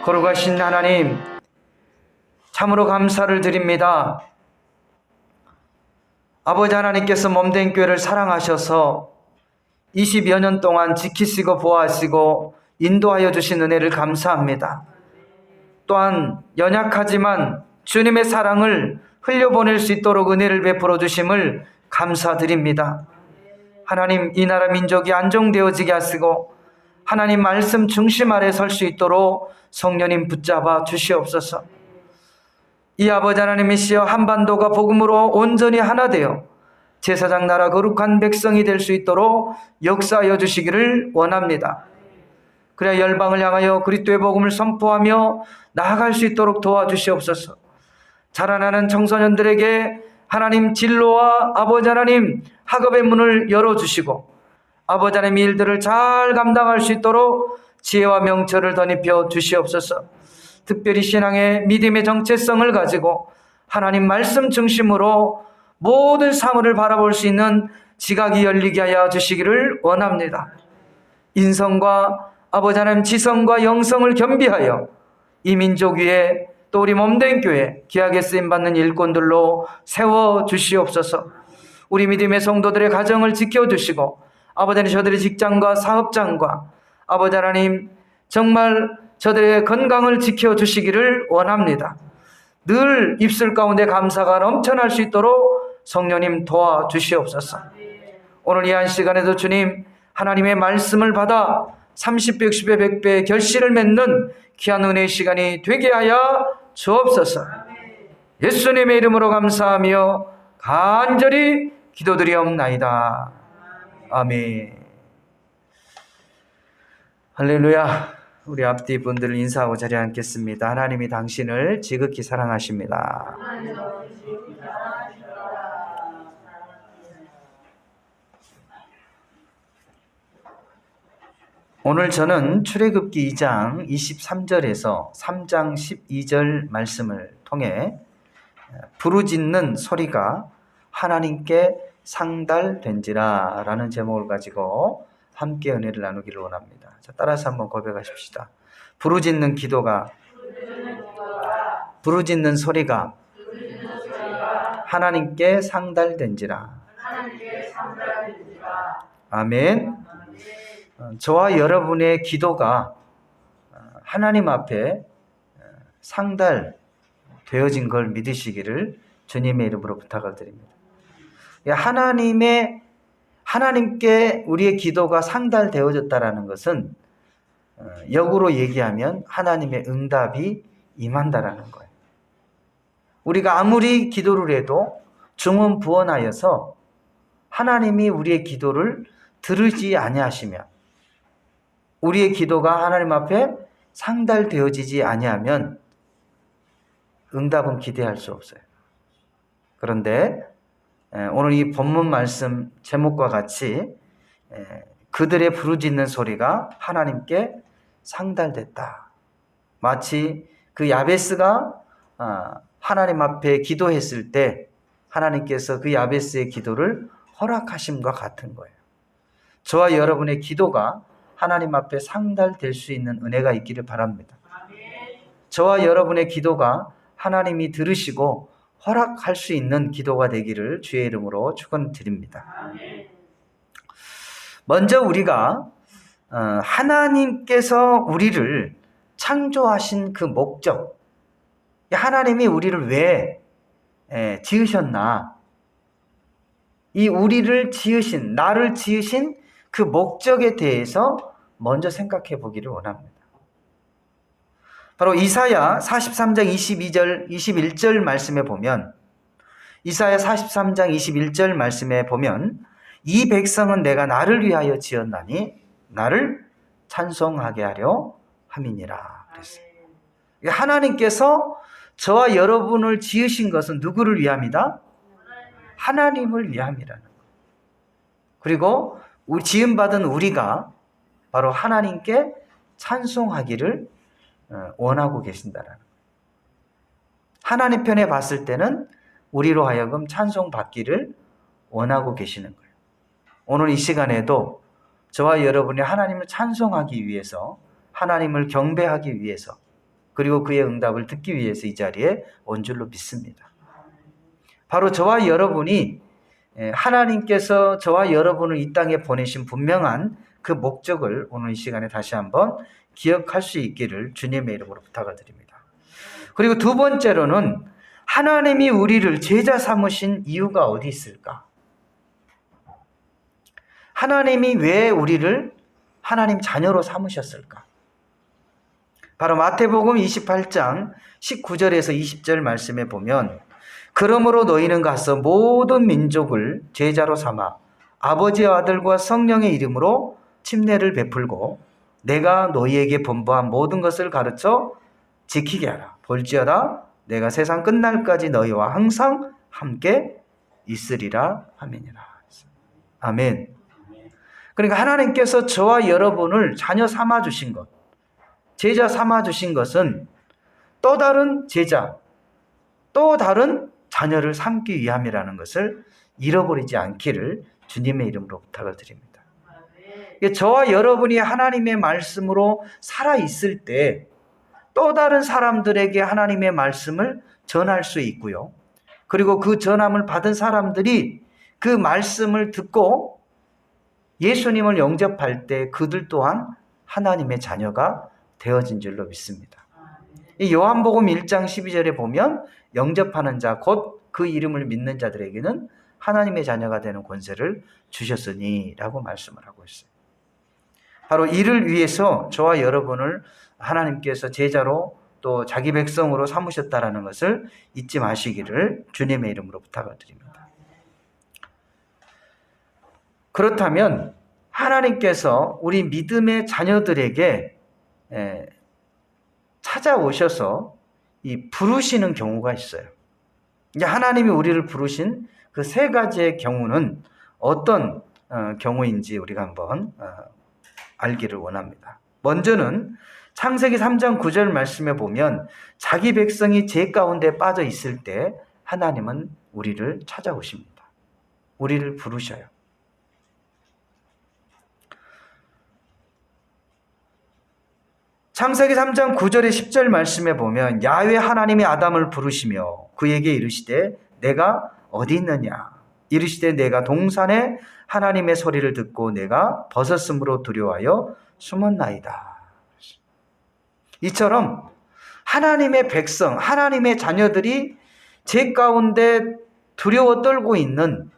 거룩하신 하나님, 참으로 감사를 드립니다. 아버지 하나님께서 몸된 교회를 사랑하셔서 20여 년 동안 지키시고 보호하시고 인도하여 주신 은혜를 감사합니다. 또한 연약하지만 주님의 사랑을 흘려보낼 수 있도록 은혜를 베풀어 주심을 감사드립니다. 하나님, 이 나라 민족이 안정되어지게 하시고 하나님 말씀 중심 아래 설 수 있도록 성령님 붙잡아 주시옵소서. 이 아버지 하나님이시여, 한반도가 복음으로 온전히 하나 되어 제사장 나라 거룩한 백성이 될 수 있도록 역사하여 주시기를 원합니다. 그래야 열방을 향하여 그리스도의 복음을 선포하며 나아갈 수 있도록 도와주시옵소서. 자라나는 청소년들에게 하나님 진로와 아버지 하나님 학업의 문을 열어주시고 아버지 하나님 일들을 잘 감당할 수 있도록 지혜와 명철을 덧입혀 주시옵소서. 특별히 신앙의 믿음의 정체성을 가지고 하나님 말씀 중심으로 모든 사물을 바라볼 수 있는 지각이 열리게 하여 주시기를 원합니다. 인성과 아버지 하나님 지성과 영성을 겸비하여 이 민족 위에 또 우리 몸된 교회 귀하게 쓰임받는 일꾼들로 세워주시옵소서. 우리 믿음의 성도들의 가정을 지켜주시고 아버지 하나님 저들의 직장과 사업장과 아버지 하나님 정말 저들의 건강을 지켜주시기를 원합니다. 늘 입술 가운데 감사가 넘쳐날 수 있도록 성령님 도와주시옵소서. 오늘 이 한 시간에도 주님 하나님의 말씀을 받아 30배, 60배, 100배의 결실을 맺는 귀한 은혜의 시간이 되게 하여 주옵소서. 예수님의 이름으로 감사하며 간절히 기도드리옵나이다. 아멘. 할렐루야. 우리 앞뒤 분들을 인사하고 자리에 앉겠습니다. 하나님이 당신을 지극히 사랑하십니다. 오늘 저는 출애굽기 2장 23절에서 3장 12절 말씀을 통해 부르짖는 소리가 하나님께 상달된지라 라는 제목을 가지고 함께 은혜를 나누기를 원합니다. 자, 따라서 한번 고백하십시다. 부르짖는 기도가, 부르짖는 소리가 하나님께 상달된지라. 아멘. 저와 여러분의 기도가 하나님 앞에 상달되어진 걸 믿으시기를 주님의 이름으로 부탁을 드립니다. 하나님께 우리의 기도가 상달되어졌다라는 것은 역으로 얘기하면 하나님의 응답이 임한다라는 거예요. 우리가 아무리 기도를 해도 중언부언하여서 하나님이 우리의 기도를 들으지 아니하시면, 우리의 기도가 하나님 앞에 상달되어지지 아니하면 응답은 기대할 수 없어요. 그런데 오늘 이 본문 말씀 제목과 같이 그들의 부르짖는 소리가 하나님께 상달됐다. 마치 그 야베스가 하나님 앞에 기도했을 때 하나님께서 그 야베스의 기도를 허락하심과 같은 거예요. 저와 여러분의 기도가 하나님 앞에 상달될 수 있는 은혜가 있기를 바랍니다. 저와 여러분의 기도가 하나님이 들으시고 허락할 수 있는 기도가 되기를 주의 이름으로 축원드립니다. 먼저 우리가 하나님께서 우리를 창조하신 그 목적, 하나님이 우리를 왜 지으셨나, 이 우리를 지으신, 나를 지으신 그 목적에 대해서 먼저 생각해 보기를 원합니다. 바로 이사야 43장 22절, 21절 말씀에 보면, 이사야 43장 21절 말씀에 보면 이 백성은 내가 나를 위하여 지었나니 나를 찬송하게 하려 함이니라 그랬어요. 하나님께서 저와 여러분을 지으신 것은 누구를 위함이다? 하나님을 위함이라는 거예요. 그리고 지음받은 우리가 바로 하나님께 찬송하기를 원하고 계신다라는 거예요. 하나님 편에 봤을 때는 우리로 하여금 찬송받기를 원하고 계시는 거예요. 오늘 이 시간에도 저와 여러분이 하나님을 찬송하기 위해서, 하나님을 경배하기 위해서 그리고 그의 응답을 듣기 위해서 이 자리에 온 줄로 믿습니다. 바로 저와 여러분이 하나님께서 저와 여러분을 이 땅에 보내신 분명한 그 목적을 오늘 이 시간에 다시 한번 기억할 수 있기를 주님의 이름으로 부탁을 드립니다. 그리고 두 번째로는 하나님이 우리를 제자 삼으신 이유가 어디 있을까? 하나님이 왜 우리를 하나님 자녀로 삼으셨을까? 바로 마태복음 28장 19절에서 20절 말씀에 보면 그러므로 너희는 가서 모든 민족을 제자로 삼아 아버지와 아들과 성령의 이름으로 침례를 베풀고 내가 너희에게 분부한 모든 것을 가르쳐 지키게 하라. 볼지어다 내가 세상 끝날까지 너희와 항상 함께 있으리라 하매니라. 아멘. 그러니까 하나님께서 저와 여러분을 자녀 삼아 주신 것, 제자 삼아 주신 것은 또 다른 제자, 또 다른 자녀를 삼기 위함이라는 것을 잃어버리지 않기를 주님의 이름으로 부탁을 드립니다. 저와 여러분이 하나님의 말씀으로 살아있을 때 또 다른 사람들에게 하나님의 말씀을 전할 수 있고요. 그리고 그 전함을 받은 사람들이 그 말씀을 듣고 예수님을 영접할 때 그들 또한 하나님의 자녀가 되어진 줄로 믿습니다. 이 요한복음 1장 12절에 보면 영접하는 자 곧 그 이름을 믿는 자들에게는 하나님의 자녀가 되는 권세를 주셨으니 라고 말씀을 하고 있어요. 바로 이를 위해서 저와 여러분을 하나님께서 제자로 또 자기 백성으로 삼으셨다라는 것을 잊지 마시기를 주님의 이름으로 부탁을 드립니다. 그렇다면 하나님께서 우리 믿음의 자녀들에게 찾아오셔서 이 부르시는 경우가 있어요. 이제 하나님이 우리를 부르신 그 세 가지의 경우는 어떤 경우인지 우리가 한번 알기를 원합니다. 먼저는 창세기 3장 9절 말씀에 보면 자기 백성이 죄 가운데 빠져 있을 때 하나님은 우리를 찾아오십니다. 우리를 부르셔요. 창세기 3장 9절의 10절 말씀에 보면 야훼 하나님이 아담을 부르시며 그에게 이르시되 내가 어디 있느냐 이르시되 내가 동산에 하나님의 소리를 듣고 내가 벗었으므로 두려워하여 숨었나이다. 이처럼 하나님의 백성, 하나님의 자녀들이 죄 가운데 두려워 떨고 있는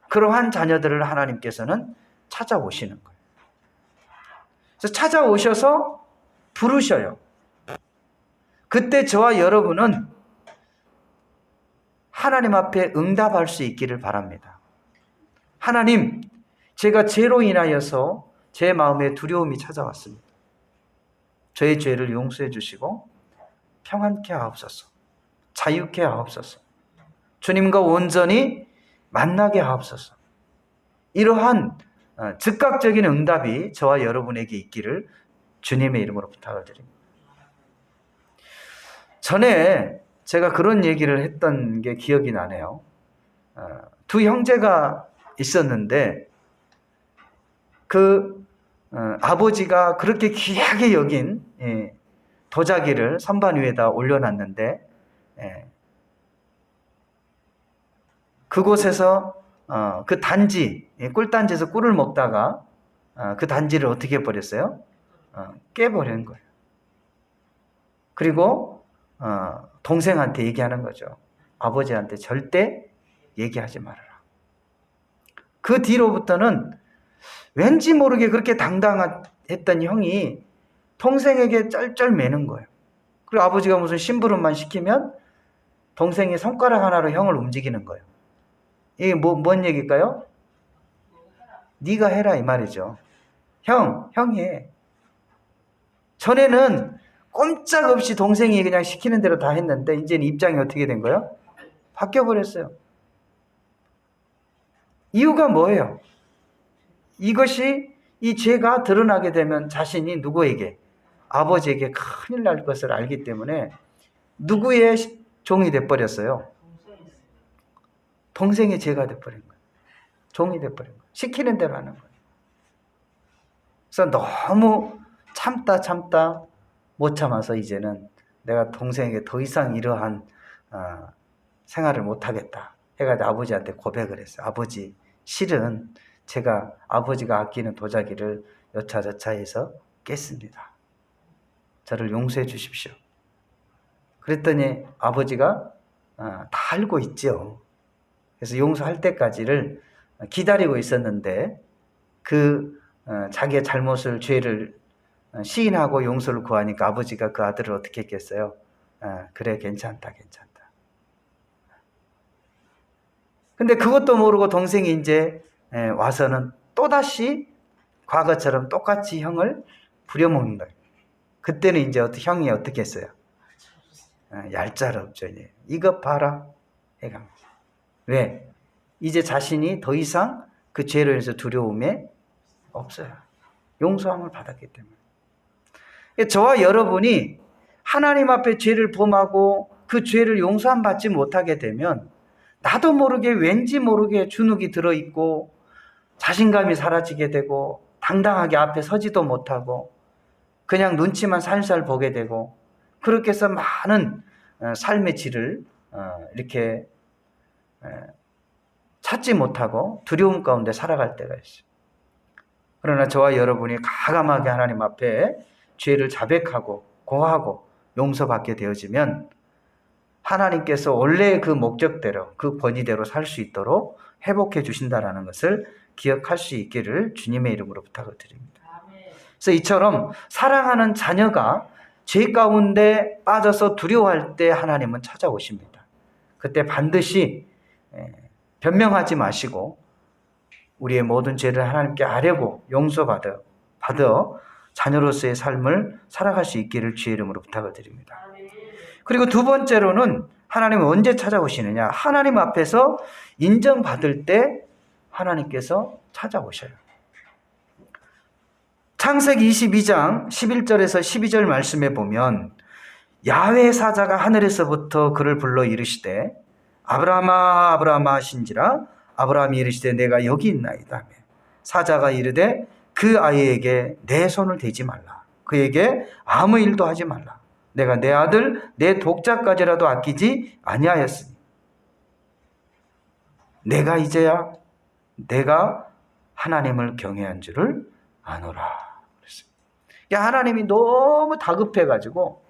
그러한 자녀들을 하나님께서는 찾아오시는 거예요. 그래서 찾아오셔서 부르셔요. 그때 저와 여러분은 하나님 앞에 응답할 수 있기를 바랍니다. 하나님, 제가 죄로 인하여서 제 마음에 두려움이 찾아왔습니다. 저의 죄를 용서해 주시고 평안케 하옵소서. 자유케 하옵소서. 주님과 온전히 만나게 하옵소서. 이러한 즉각적인 응답이 저와 여러분에게 있기를 주님의 이름으로 부탁을 드립니다. 전에 제가 그런 얘기를 했던 게 기억이 나네요. 두 형제가 있었는데 그 아버지가 그렇게 귀하게 여긴 도자기를 선반 위에다 올려놨는데 그곳에서 그 단지, 꿀단지에서 꿀을 먹다가 그 단지를 어떻게 해버렸어요? 깨버린 거예요. 그리고 동생한테 얘기하는 거죠. 아버지한테 절대 얘기하지 말아라. 그 뒤로부터는 왠지 모르게 그렇게 당당했던 형이 동생에게 쩔쩔매는 거예요. 그리고 아버지가 무슨 심부름만 시키면 동생이 손가락 하나로 형을 움직이는 거예요. 이게 뭔 얘기일까요? 네가 해라 이 말이죠. 형이 해. 전에는 꼼짝없이 동생이 그냥 시키는 대로 다 했는데 이제는 입장이 어떻게 된 거예요? 바뀌어버렸어요. 이유가 뭐예요? 이것이 이 죄가 드러나게 되면 자신이 누구에게? 아버지에게 큰일 날 것을 알기 때문에 누구의 종이 돼버렸어요? 동생의 죄가 돼버린 거예요. 종이 돼버린 거예요. 시키는 대로 하는 거예요. 그래서 너무 참다 못 참아서 이제는 내가 동생에게 더 이상 이러한 생활을 못하겠다 해가지고 아버지한테 고백을 했어요. 아버지, 실은 제가 아버지가 아끼는 도자기를 여차저차해서 깼습니다. 저를 용서해 주십시오. 그랬더니 아버지가 다 알고 있죠. 그래서 용서할 때까지를 기다리고 있었는데 자기의 잘못을, 죄를 시인하고 용서를 구하니까 아버지가 그 아들을 어떻게 했겠어요? 그래, 괜찮다. 근데 그것도 모르고 동생이 이제 와서는 또다시 과거처럼 똑같이 형을 부려먹는 거예요. 그때는 이제 형이 어떻게 했어요? 얄짤없죠. 이것 봐라. 해가. 왜? 이제 자신이 더 이상 그 죄로 인해서 두려움에 없어요. 용서함을 받았기 때문에. 저와 여러분이 하나님 앞에 죄를 범하고 그 죄를 용서함 받지 못하게 되면 나도 모르게 왠지 모르게 주눅이 들어있고 자신감이 사라지게 되고 당당하게 앞에 서지도 못하고 그냥 눈치만 살살 보게 되고 그렇게 해서 많은 삶의 질을 이렇게 찾지 못하고 두려움 가운데 살아갈 때가 있어요. 그러나 저와 여러분이 과감하게 하나님 앞에 죄를 자백하고 고하고 용서받게 되어지면 하나님께서 원래의 그 목적대로, 그 권위대로 살 수 있도록 회복해 주신다는 것을 기억할 수 있기를 주님의 이름으로 부탁을 드립니다. 그래서 이처럼 사랑하는 자녀가 죄 가운데 빠져서 두려워할 때 하나님은 찾아오십니다. 그때 반드시 변명하지 마시고 우리의 모든 죄를 하나님께 아뢰고 용서받아 자녀로서의 삶을 살아갈 수 있기를 주의 이름으로 부탁을 드립니다. 그리고 두 번째로는 하나님은 언제 찾아오시느냐? 하나님 앞에서 인정받을 때 하나님께서 찾아오셔요. 창세기 22장 11절에서 12절 말씀에 보면 야훼 사자가 하늘에서부터 그를 불러 이르시되 아브라함아 아브라함아 하신지라 아브라함이 이르시되 내가 여기 있나이다. 사자가 이르되 그 아이에게 내 손을 대지 말라. 그에게 아무 일도 하지 말라. 내가 내 아들 내 독자까지라도 아끼지 아니하였으니 내가 이제야 내가 하나님을 경외한 줄을 아노라. 하나님이 너무 다급해가지고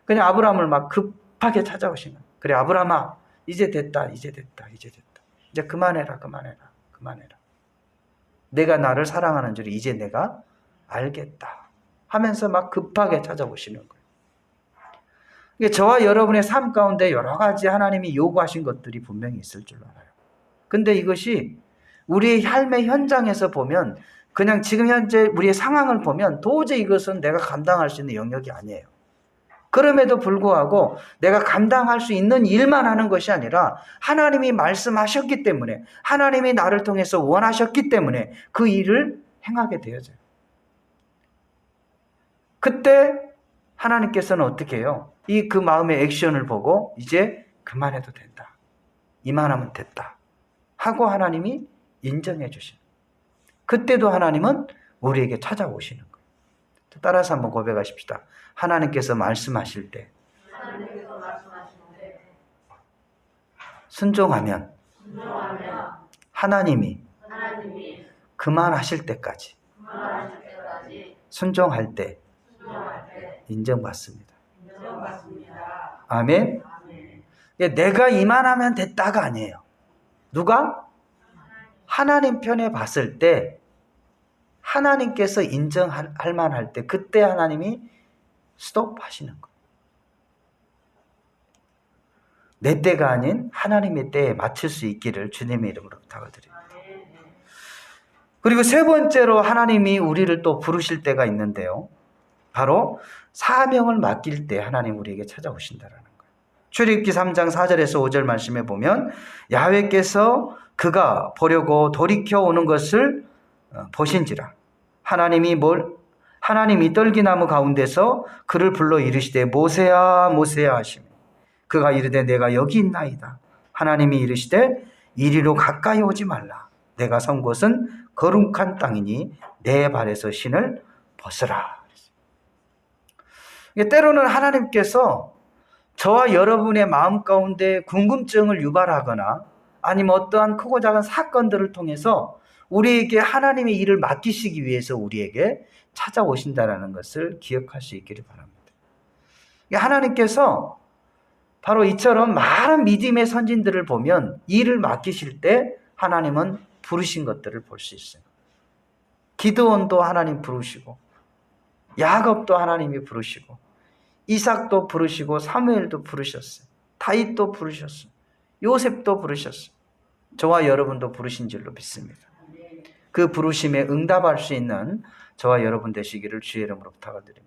그냥 아브라함을 막 급하게 찾아오시는. 그래 아브라함아 이제 됐다. 이제 그만해라. 내가 나를 사랑하는 줄 이제 내가 알겠다 하면서 막 급하게 찾아오시는 거예요. 저와 여러분의 삶 가운데 여러 가지 하나님이 요구하신 것들이 분명히 있을 줄 알아요. 근데 이것이 우리의 삶의 현장에서 보면 그냥 지금 현재 우리의 상황을 보면 도저히 이것은 내가 감당할 수 있는 영역이 아니에요. 그럼에도 불구하고 내가 감당할 수 있는 일만 하는 것이 아니라 하나님이 말씀하셨기 때문에 하나님이 나를 통해서 원하셨기 때문에 그 일을 행하게 되어져요. 그때 하나님께서는 어떻게 해요? 그 마음의 액션을 보고 이제 그만해도 된다. 이만하면 됐다. 하고 하나님이 인정해 주시는. 그때도 하나님은 우리에게 찾아오시는 거예요. 따라서 한번 고백하십시다. 하나님께서 말씀하실 때 순종하면 하나님이 그만하실 때까지 순종할 때 인정받습니다. 아멘. 내가 이만하면 됐다가 아니에요. 누가? 하나님 편에 봤을 때 하나님께서 인정할 만할 때 그때 하나님이 스톱하시는 거예요. 내 때가 아닌 하나님의 때에 맞출 수 있기를 주님의 이름으로 부탁을 드립니다. 그리고 세 번째로 하나님이 우리를 또 부르실 때가 있는데요. 바로 사명을 맡길 때 하나님 우리에게 찾아오신다라는 거예요. 출애굽기 3장 4절에서 5절 말씀에 보면 야훼께서 그가 보려고 돌이켜 오는 것을 보신지라 하나님이 떨기나무 가운데서 그를 불러 이르시되 모세야 모세야 하시며 그가 이르되 내가 여기 있나이다. 하나님이 이르시되 이리로 가까이 오지 말라. 내가 선 곳은 거룩한 땅이니 내 발에서 신을 벗으라. 때로는 하나님께서 저와 여러분의 마음 가운데 궁금증을 유발하거나 아니면 어떠한 크고 작은 사건들을 통해서 우리에게 하나님의 일을 맡기시기 위해서 우리에게 찾아오신다는 것을 기억할 수 있기를 바랍니다. 하나님께서 바로 이처럼 많은 믿음의 선진들을 보면 일을 맡기실 때 하나님은 부르신 것들을 볼 수 있어요. 기드온도 하나님 부르시고, 야곱도 하나님이 부르시고, 이삭도 부르시고, 사무엘도 부르셨어요. 다윗도 부르셨어요. 요셉도 부르셨어요. 저와 여러분도 부르신 줄로 믿습니다. 그 부르심에 응답할 수 있는 저와 여러분 되시기를 주의 이름으로 부탁을 드립니다.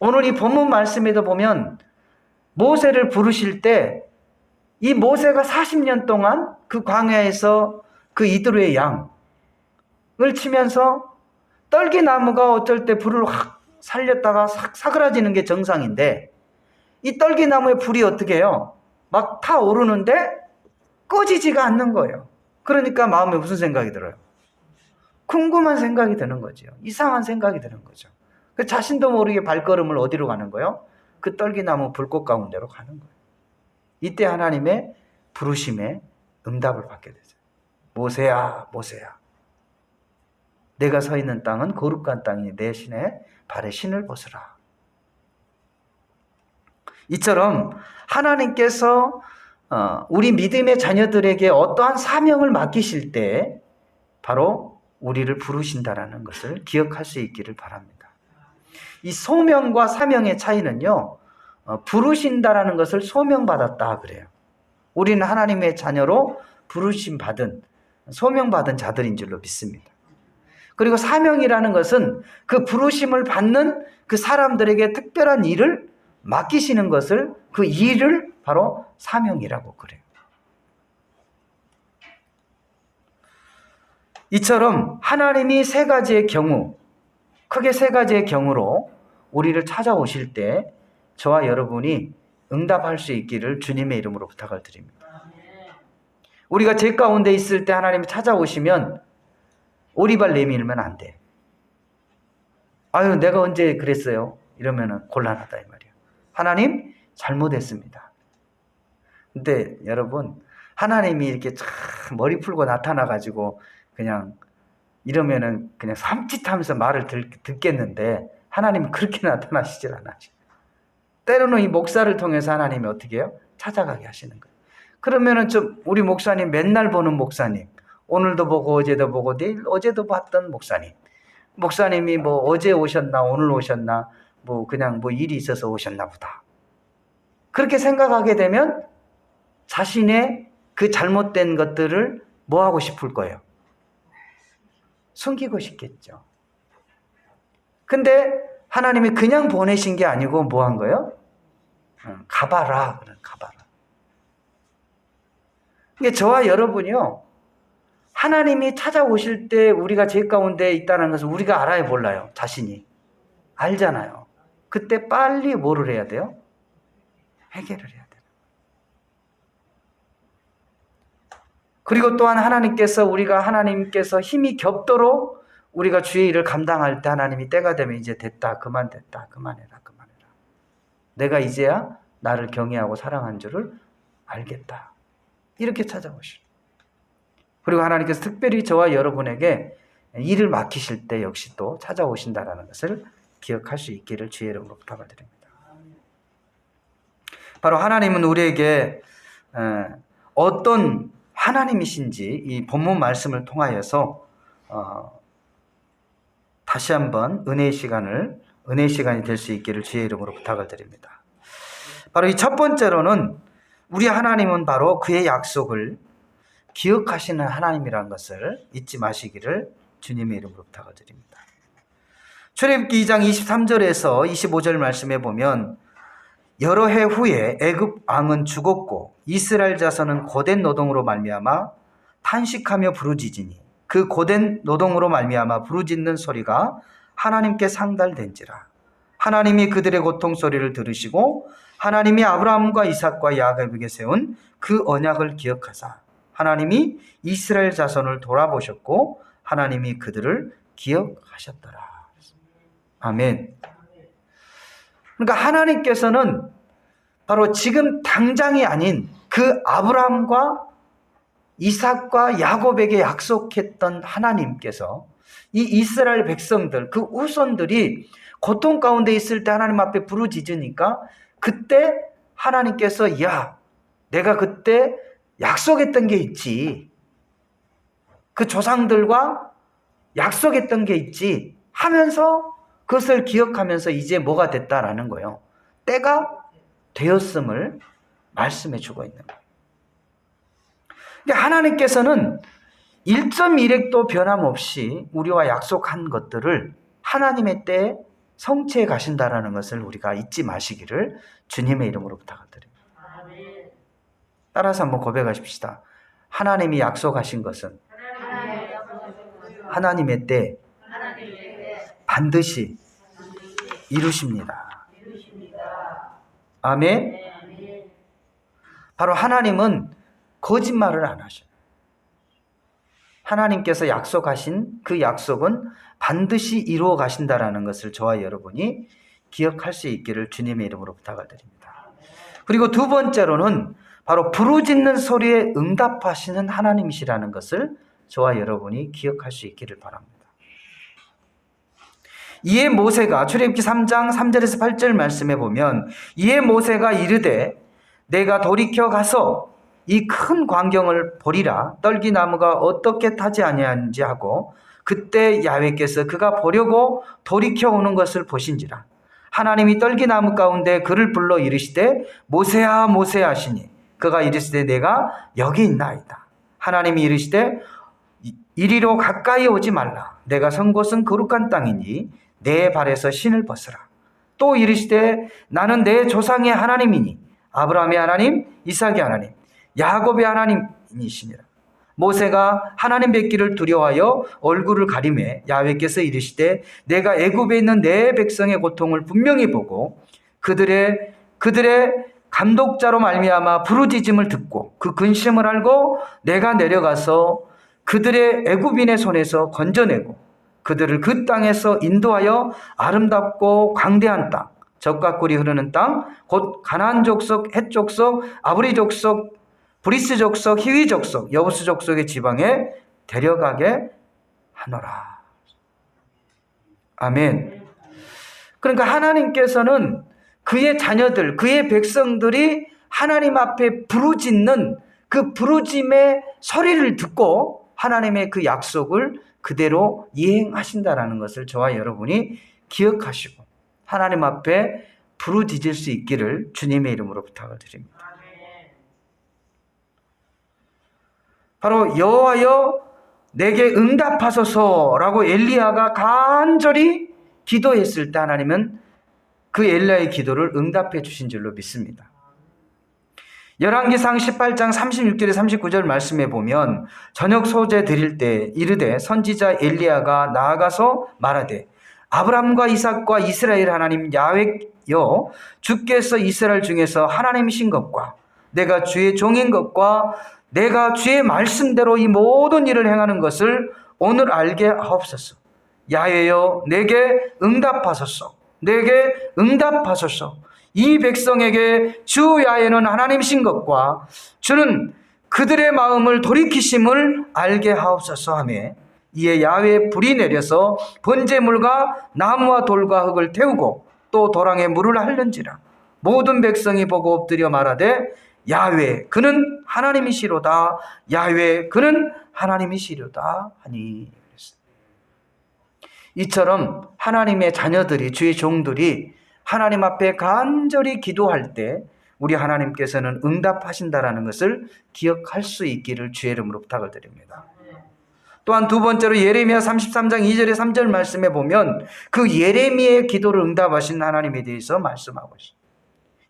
오늘 이 본문 말씀에도 보면 모세를 부르실 때 이 모세가 40년 동안 그 광야에서 그 이드로의 양을 치면서 떨기나무가 어쩔 때 불을 확 살렸다가 사그라지는 게 정상인데 이 떨기나무의 불이 어떻게 해요? 막 타오르는데 꺼지지가 않는 거예요. 그러니까 마음에 무슨 생각이 들어요? 궁금한 생각이 드는 거죠. 이상한 생각이 드는 거죠. 그 자신도 모르게 발걸음을 어디로 가는 거예요? 그 떨기나무 불꽃 가운데로 가는 거예요. 이때 하나님의 부르심에 응답을 받게 되죠. 모세야, 모세야. 내가 서 있는 땅은 거룩한 땅이니 내 신의 발에 신을 벗으라. 이처럼 하나님께서 우리 믿음의 자녀들에게 어떠한 사명을 맡기실 때 바로 우리를 부르신다라는 것을 기억할 수 있기를 바랍니다. 이 소명과 사명의 차이는요, 부르신다라는 것을 소명받았다 그래요. 우리는 하나님의 자녀로 부르심 받은, 소명받은 자들인 줄로 믿습니다. 그리고 사명이라는 것은 그 부르심을 받는 그 사람들에게 특별한 일을 맡기시는 것을, 그 일을 바로 사명이라고 그래요. 이처럼 하나님이 세 가지의 경우, 크게 세 가지의 경우로 우리를 찾아오실 때 저와 여러분이 응답할 수 있기를 주님의 이름으로 부탁을 드립니다. 우리가 죄 가운데 있을 때 하나님이 찾아오시면 오리발 내밀면 안 돼. 아유, 내가 언제 그랬어요? 이러면 곤란하다 이 말이야. 하나님, 잘못했습니다. 근데 여러분, 하나님이 이렇게 참 머리 풀고 나타나가지고 그냥 이러면은 그냥 삼짓하면서 말을 듣겠는데 하나님은 그렇게 나타나시질 않아요. 때로는 이 목사를 통해서 하나님이 어떻게 해요? 찾아가게 하시는 거예요. 그러면은 좀 우리 목사님 맨날 보는 목사님, 오늘도 보고 어제도 보고 내일 어제도 봤던 목사님이 뭐 어제 오셨나 오늘 오셨나 뭐 그냥 뭐 일이 있어서 오셨나 보다. 그렇게 생각하게 되면 자신의 그 잘못된 것들을 뭐 하고 싶을 거예요? 숨기고 싶겠죠. 근데 하나님이 그냥 보내신 게 아니고 뭐 한 거예요? 가봐라. 가봐라. 이게 저와 여러분이요, 하나님이 찾아오실 때 우리가 죄 가운데 있다는 것을 우리가 알아야 몰라요. 자신이. 알잖아요. 그때 빨리 뭐를 해야 돼요? 회개를 해야 돼요. 그리고 또한 우리가 하나님께서 힘이 겹도록 우리가 주의 일을 감당할 때 하나님이 때가 되면 이제 됐다, 그만됐다, 그만해라. 내가 이제야 나를 경외하고 사랑한 줄을 알겠다. 이렇게 찾아오시죠. 그리고 하나님께서 특별히 저와 여러분에게 일을 맡기실 때 역시 또 찾아오신다는 것을 기억할 수 있기를 주의 이름으로 부탁을 드립니다. 바로 하나님은 우리에게 어떤 하나님이신지 이 본문 말씀을 통하여서 다시 한번 은혜의 시간이 될 수 있기를 주의 이름으로 부탁을 드립니다. 바로 이 첫 번째로는 우리 하나님은 바로 그의 약속을 기억하시는 하나님이라는 것을 잊지 마시기를 주님의 이름으로 부탁을 드립니다. 출애굽기 2장 23절에서 25절 말씀에 보면 여러 해 후에 애굽 왕은 죽었고 이스라엘 자손은 고된 노동으로 말미암아 탄식하며 부르짖으니 그 고된 노동으로 말미암아 부르짖는 소리가 하나님께 상달된지라. 하나님이 그들의 고통 소리를 들으시고 하나님이 아브라함과 이삭과 야곱에게 세운 그 언약을 기억하사 하나님이 이스라엘 자손을 돌아보셨고 하나님이 그들을 기억하셨더라. 아멘. 그러니까 하나님께서는 바로 지금 당장이 아닌 그 아브라함과 이삭과 야곱에게 약속했던 하나님께서 이 이스라엘 백성들, 그 후손들이 고통 가운데 있을 때 하나님 앞에 부르짖으니까 그때 하나님께서 야, 내가 그때 약속했던 게 있지. 그 조상들과 약속했던 게 있지 하면서 그것을 기억하면서 이제 뭐가 됐다라는 거예요. 때가 되었음을 말씀해 주고 있는 거예요. 하나님께서는 1.1획도 변함없이 우리와 약속한 것들을 하나님의 때에 성취해 가신다라는 것을 우리가 잊지 마시기를 주님의 이름으로 부탁드립니다. 따라서 한번 고백하십시다. 하나님이 약속하신 것은 하나님의 때 반드시 이루십니다. 아멘. 바로 하나님은 거짓말을 안 하셔요. 하나님께서 약속하신 그 약속은 반드시 이루어 가신다라는 것을 저와 여러분이 기억할 수 있기를 주님의 이름으로 부탁을 드립니다. 그리고 두 번째로는 바로 부르짖는 소리에 응답하시는 하나님이시라는 것을 저와 여러분이 기억할 수 있기를 바랍니다. 이에 모세가 출애굽기 3장 3절에서 8절 말씀에 보면 이에 모세가 이르되 내가 돌이켜 가서 이 큰 광경을 보리라. 떨기나무가 어떻게 타지 아니하는지 하고 그때 야훼께서 그가 보려고 돌이켜 오는 것을 보신지라. 하나님이 떨기나무 가운데 그를 불러 이르시되 모세야 모세야 하시니 그가 이르시되 내가 여기 있나이다. 하나님이 이르시되 이리로 가까이 오지 말라. 내가 선 곳은 거룩한 땅이니 내 발에서 신을 벗으라. 또 이르시되 나는 내 조상의 하나님이니 아브라함의 하나님, 이삭의 하나님, 야곱의 하나님이시니라. 모세가 하나님 뵙기를 두려워하여 얼굴을 가리매 야훼께서 이르시되 내가 애굽에 있는 내 백성의 고통을 분명히 보고 그들의 감독자로 말미암아 부르짖음을 듣고 그 근심을 알고 내가 내려가서 그들의 애굽인의 손에서 건져내고 그들을 그 땅에서 인도하여 아름답고 광대한 땅, 젖과 꿀이 흐르는 땅, 곧 가나안 족속, 헷 족속, 아브리 족속, 브리스 족속, 히위 족속, 여부스 족속의 지방에 데려가게 하노라. 아멘. 그러니까 하나님께서는 그의 자녀들, 그의 백성들이 하나님 앞에 부르짖는 그 부르짖음의 소리를 듣고 하나님의 그 약속을 그대로 이행하신다라는 것을 저와 여러분이 기억하시고 하나님 앞에 부르짖을 수 있기를 주님의 이름으로 부탁을 드립니다. 바로 여호와여 내게 응답하소서라고 엘리야가 간절히 기도했을 때 하나님은 그 엘리야의 기도를 응답해 주신 줄로 믿습니다. 열왕기상 18장 36절에 39절 말씀에 보면 저녁 소제 드릴 때 이르되 선지자 엘리야가 나아가서 말하되 아브람과 이삭과 이스라엘 하나님 야훼여 주께서 이스라엘 중에서 하나님이신 것과 내가 주의 종인 것과 내가 주의 말씀대로 이 모든 일을 행하는 것을 오늘 알게 하옵소서. 야훼여 내게 응답하소서. 내게 응답하소서. 이 백성에게 주 야훼는 하나님이신 것과 주는 그들의 마음을 돌이키심을 알게 하옵소서 하며 이에 야훼의 불이 내려서 번제물과 나무와 돌과 흙을 태우고 또 도랑에 물을 할는지라. 모든 백성이 보고 엎드려 말하되 야훼 그는 하나님이시로다. 야훼 그는 하나님이시로다 하니. 이처럼 하나님의 자녀들이 주의 종들이 하나님 앞에 간절히 기도할 때 우리 하나님께서는 응답하신다라는 것을 기억할 수 있기를 주의 이름으로 부탁을 드립니다. 또한 두 번째로 예레미야 33장 2절에 3절 말씀에 보면 그 예레미야의 기도를 응답하신 하나님에 대해서 말씀하고 있습니다.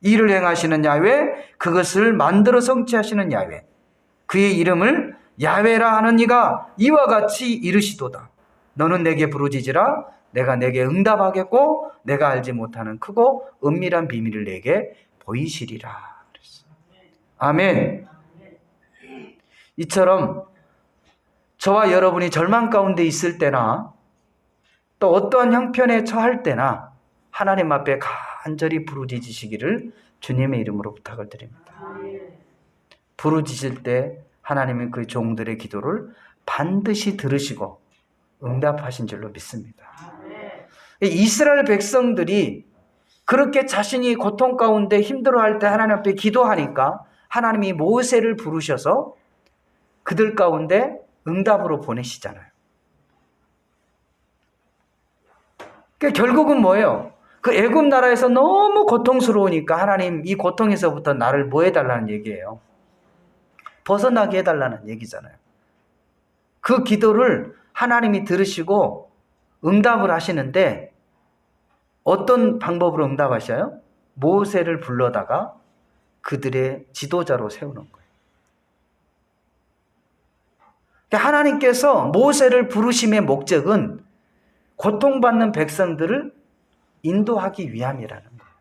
일을 행하시는 야훼, 그것을 만들어 성취하시는 야훼, 그의 이름을 야훼라 하는 이가 이와 같이 이르시도다. 너는 내게 부르짖으라. 내가 내게 응답하겠고 내가 알지 못하는 크고 은밀한 비밀을 내게 보이시리라. 아멘. 이처럼 저와 여러분이 절망 가운데 있을 때나 또 어떠한 형편에 처할 때나 하나님 앞에 간절히 부르짖으시기를 주님의 이름으로 부탁을 드립니다. 부르짖을 때 하나님은 그 종들의 기도를 반드시 들으시고 응답하신 줄로 믿습니다. 이스라엘 백성들이 그렇게 자신이 고통 가운데 힘들어할 때 하나님 앞에 기도하니까 하나님이 모세를 부르셔서 그들 가운데 응답으로 보내시잖아요. 그러니까 결국은 뭐예요? 그 애굽 나라에서 너무 고통스러우니까 하나님 이 고통에서부터 나를 뭐 해달라는 얘기예요? 벗어나게 해달라는 얘기잖아요. 그 기도를 하나님이 들으시고 응답을 하시는데 어떤 방법으로 응답하셔요? 모세를 불러다가 그들의 지도자로 세우는 거예요. 하나님께서 모세를 부르심의 목적은 고통받는 백성들을 인도하기 위함이라는 거예요.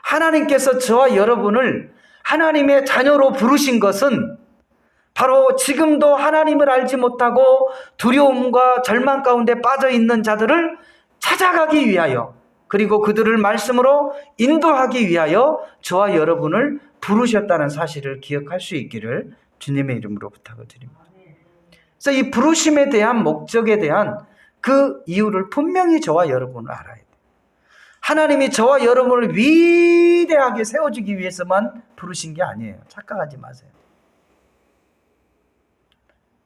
하나님께서 저와 여러분을 하나님의 자녀로 부르신 것은 바로 지금도 하나님을 알지 못하고 두려움과 절망 가운데 빠져 있는 자들을 찾아가기 위하여, 그리고 그들을 말씀으로 인도하기 위하여 저와 여러분을 부르셨다는 사실을 기억할 수 있기를 주님의 이름으로 부탁을 드립니다. 그래서 이 부르심에 대한 목적에 대한 그 이유를 분명히 저와 여러분은 알아야 돼요. 하나님이 저와 여러분을 위대하게 세워주기 위해서만 부르신 게 아니에요. 착각하지 마세요.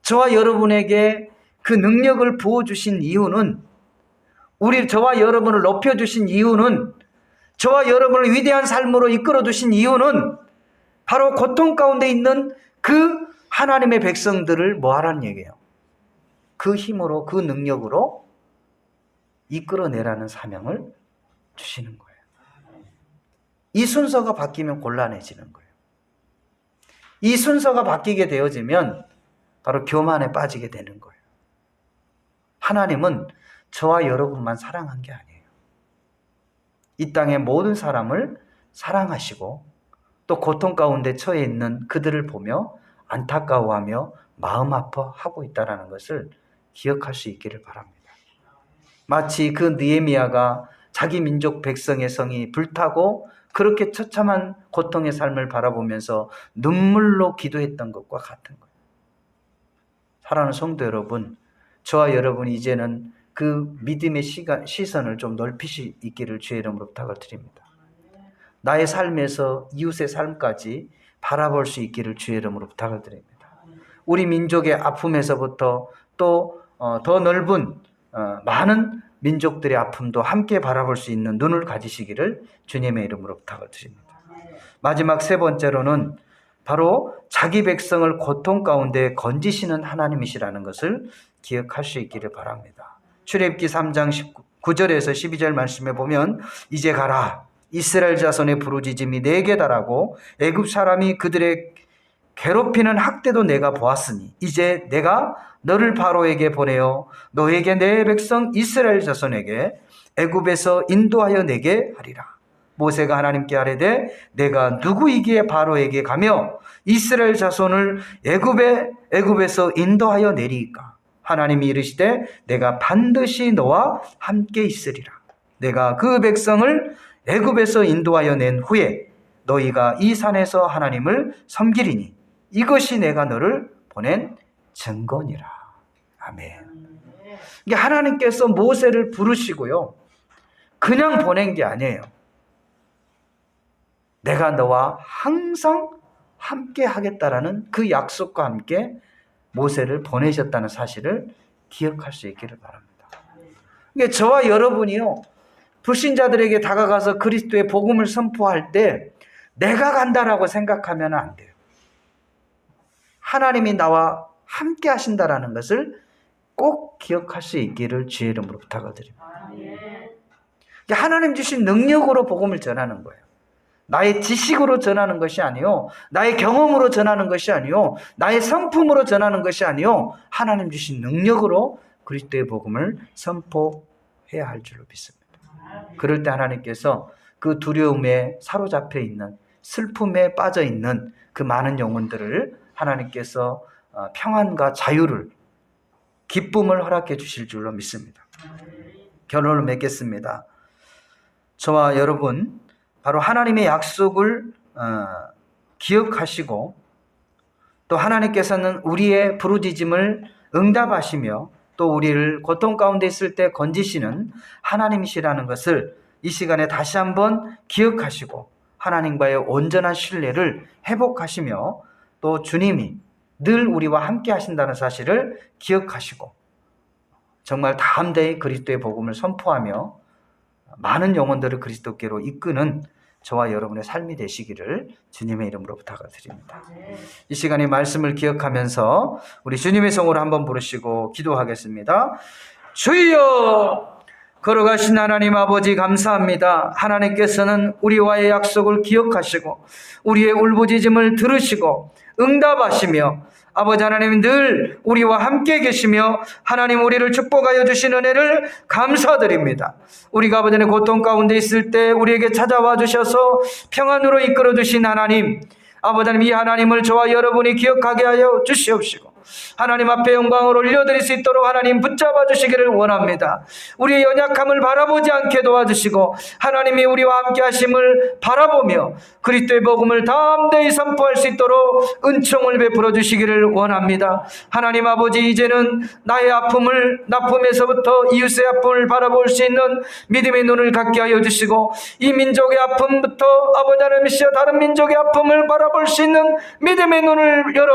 저와 여러분에게 그 능력을 부어주신 이유는, 저와 여러분을 높여주신 이유는, 저와 여러분을 위대한 삶으로 이끌어주신 이유는 바로 고통 가운데 있는 그 하나님의 백성들을 뭐 하라는 얘기예요? 그 힘으로, 그 능력으로 이끌어내라는 사명을 주시는 거예요. 이 순서가 바뀌면 곤란해지는 거예요. 이 순서가 바뀌게 되어지면 바로 교만에 빠지게 되는 거예요. 하나님은 저와 여러분만 사랑한 게 아니에요. 이 땅의 모든 사람을 사랑하시고 또 고통 가운데 처해 있는 그들을 보며 안타까워하며 마음 아파하고 있다는 것을 기억할 수 있기를 바랍니다. 마치 그 느헤미야가 자기 민족 백성의 성이 불타고 그렇게 처참한 고통의 삶을 바라보면서 눈물로 기도했던 것과 같은 거예요. 사랑하는 성도 여러분, 저와 여러분이 이제는 그 믿음의 시선을 좀 넓힐 수 있기를 주의 이름으로 부탁을 드립니다. 나의 삶에서 이웃의 삶까지 바라볼 수 있기를 주의 이름으로 부탁을 드립니다. 우리 민족의 아픔에서부터 또 더 넓은 많은 민족들의 아픔도 함께 바라볼 수 있는 눈을 가지시기를 주님의 이름으로 부탁을 드립니다. 마지막 세 번째로는 바로 자기 백성을 고통 가운데 건지시는 하나님이시라는 것을 기억할 수 있기를 바랍니다. 출애굽기 3장 9절에서 12절 말씀에 보면 이제 가라, 이스라엘 자손의 부르짖음이 내게 달하고 애굽 사람이 그들의 괴롭히는 학대도 내가 보았으니 이제 내가 너를 바로에게 보내어 너에게 내 백성 이스라엘 자손에게 애굽에서 인도하여 내게 하리라. 모세가 하나님께 아뢰되 내가 누구이기에 바로에게 가며 이스라엘 자손을 애굽에서 인도하여 내리이까? 하나님이 이르시되 내가 반드시 너와 함께 있으리라. 내가 그 백성을 애굽에서 인도하여 낸 후에 너희가 이 산에서 하나님을 섬기리니 이것이 내가 너를 보낸 증거니라. 아멘. 이게 하나님께서 모세를 부르시고요, 그냥 보낸 게 아니에요. 내가 너와 항상 함께 하겠다라는 그 약속과 함께 모세를 보내셨다는 사실을 기억할 수 있기를 바랍니다. 이게 저와 여러분이요, 불신자들에게 다가가서 그리스도의 복음을 선포할 때 내가 간다라고 생각하면 안 돼요. 하나님이 나와 함께 하신다라는 것을 꼭 기억할 수 있기를 주의 이름으로 부탁을 드립니다. 하나님 주신 능력으로 복음을 전하는 거예요. 나의 지식으로 전하는 것이 아니요, 나의 경험으로 전하는 것이 아니요, 나의 성품으로 전하는 것이 아니요, 하나님 주신 능력으로 그리스도의 복음을 선포해야 할 줄로 믿습니다. 그럴 때 하나님께서 그 두려움에 사로잡혀 있는, 슬픔에 빠져 있는 그 많은 영혼들을 하나님께서 평안과 자유를, 기쁨을 허락해 주실 줄로 믿습니다. 결론을 맺겠습니다. 저와 여러분 바로 하나님의 약속을 기억하시고 또 하나님께서는 우리의 부르짖음을 응답하시며 또 우리를 고통 가운데 있을 때 건지시는 하나님이시라는 것을 이 시간에 다시 한번 기억하시고 하나님과의 온전한 신뢰를 회복하시며 또 주님이 늘 우리와 함께 하신다는 사실을 기억하시고 정말 담대히 그리스도의 복음을 선포하며 많은 영혼들을 그리스도께로 이끄는 저와 여러분의 삶이 되시기를 주님의 이름으로 부탁을 드립니다. 이 시간에 말씀을 기억하면서 우리 주님의 성으로 한번 부르시고 기도하겠습니다. 주여! 걸어가신 하나님 아버지 감사합니다. 하나님께서는 우리와의 약속을 기억하시고 우리의 울부짖음을 들으시고 응답하시며 아버지 하나님 늘 우리와 함께 계시며 하나님 우리를 축복하여 주신 은혜를 감사드립니다. 우리가 아버지 하나님 고통 가운데 있을 때 우리에게 찾아와 주셔서 평안으로 이끌어 주신 하나님, 아버지 하나님 이 하나님을 저와 여러분이 기억하게 하여 주시옵시고 하나님 앞에 영광을 올려드릴 수 있도록 하나님 붙잡아 주시기를 원합니다. 우리의 연약함을 바라보지 않게 도와주시고 하나님이 우리와 함께 하심을 바라보며 그리스도의 복음을 담대히 선포할 수 있도록 은총을 베풀어 주시기를 원합니다. 하나님 아버지 이제는 나의 아픔에서부터 이웃의 아픔을 바라볼 수 있는 믿음의 눈을 갖게 하여 주시고 이 민족의 아픔부터 아버지 하나님이시여 다른 민족의 아픔을 바라볼 수 있는 믿음의 눈을 열어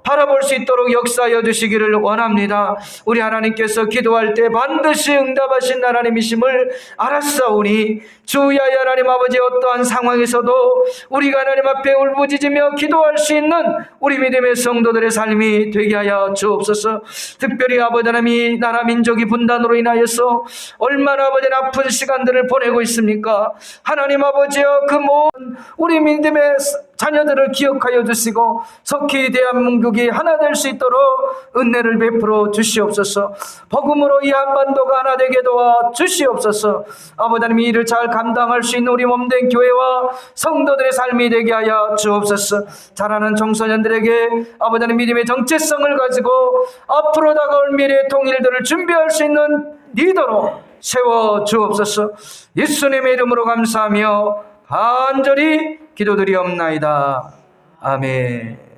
바라볼 수 있도록 역사하여 주시기를 원합니다. 우리 하나님께서 기도할 때 반드시 응답하신 하나님이심을 알았사오니 주야 하나님 아버지 어떠한 상황에서도 우리가 하나님 앞에 울부짖으며 기도할 수 있는 우리 믿음의 성도들의 삶이 되게 하여 주옵소서. 특별히 아버지 하나님이 나라 민족이 분단으로 인하여서 얼마나 아버지 아픈 시간들을 보내고 있습니까? 하나님 아버지여 그 모든 우리 믿음의 자녀들을 기억하여 주시고 속히 대한민국이 하나 될 수 있도록 은혜를 베풀어 주시옵소서. 복음으로 이 한반도가 하나 되게 도와 주시옵소서. 아버지 하나님 이를 잘 감당할 수 있는 우리 몸된 교회와 성도들의 삶이 되게 하여 주옵소서. 자라는 청소년들에게 아버지 하나님 믿음의 정체성을 가지고 앞으로 다가올 미래의 통일들을 준비할 수 있는 리더로 세워 주옵소서. 예수님의 이름으로 감사하며 간절히 기도드리옵나이다. 아멘.